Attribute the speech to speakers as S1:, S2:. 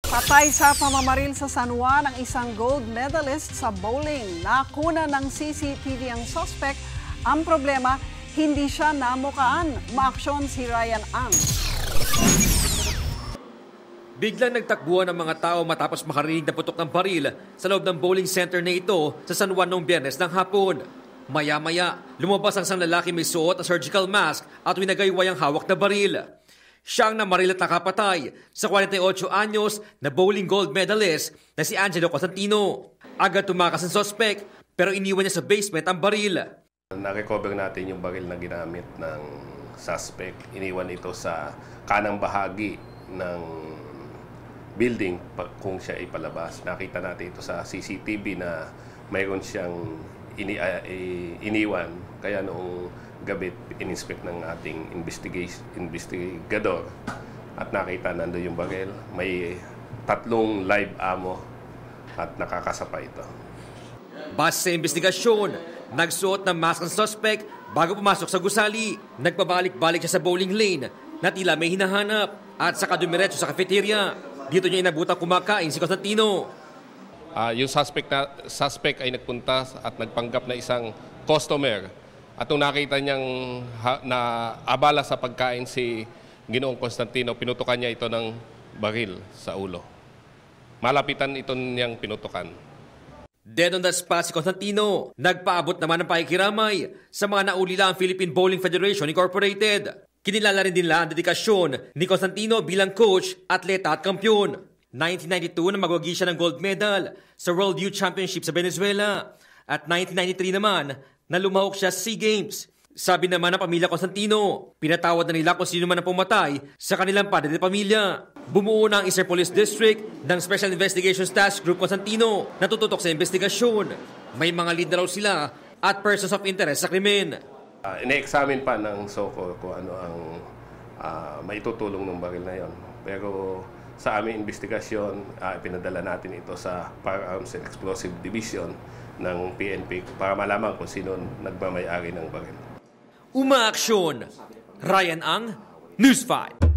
S1: Patay sa pamamaril sa San Juan ang isang gold medalist sa bowling. Nakuna ng CCTV ang suspect. Ang problema, hindi siya namukaan. Maaksyon si Ryan Ang.
S2: Biglang nagtakbuhan ng mga tao matapos makarinig na putok ng baril sa loob ng bowling center na ito sa San Juan noong Biyernes ng hapon. Maya-maya, lumabas ang isang lalaki may suot na surgical mask at winagayway ang hawak na baril. Siya ang namaril at nakapatay sa 48 anyos na bowling gold medalist na si Angelo Cosentino. Agad tumakas ang suspect pero iniwan niya sa basement ang baril.
S3: Na-recover natin yung baril na ginamit ng suspect. Iniwan ito sa kanang bahagi ng building kung siya ipalabas. Nakita natin ito sa CCTV na mayroon siyang iniwan. Kaya noong gabi, in-inspect ng ating investigador at nakita nando yung baril. May 3 live ammo at nakakasapa ito.
S2: Base sa investigasyon, nagsuot ng mask ang suspect bago pumasok sa gusali. Nagpabalik-balik siya sa bowling lane na tila may hinahanap at saka dumiretso sa cafeteria. Dito niya inabutang kumakain si Cosentino.
S4: Yung suspect ay nagpunta at nagpanggap na isang customer. At nung nakita niyang naabala sa pagkain si Ginoong Cosentino, pinutukan niya ito ng baril sa ulo. Malapitan ito niyang pinutukan.
S2: Dead on the spot si Cosentino. Nagpaabot naman ng pakikiramay sa mga naulila ang Philippine Bowling Federation Incorporated. Kinilala rin nila ang dedikasyon ni Cosentino bilang coach, atleta at kampyon. 1992 na magwagi siya ng gold medal sa World Youth Championship sa Venezuela. At 1993 naman na lumahok siya sa SEA Games. Sabi naman ng pamilya Cosentino, pinatawad na nila kung sino man ang pumatay sa kanilang padre de pamilya. Bumuo na ang Eastern Police District ng Special Investigations Task Group Cosentino na tututok sa investigasyon. May mga lead na raw sila at persons of interest sa krimen.
S3: Ine-examine pa ng SOCO kung ano ang maitutulong ng baril na yon. Pero sa aming investigasyon, pinadala natin ito sa Firearms and Explosive Division ng PNP para malaman kung sino nagmamayari ng baril.
S2: Umaaksyon! Ryan Ang, News 5.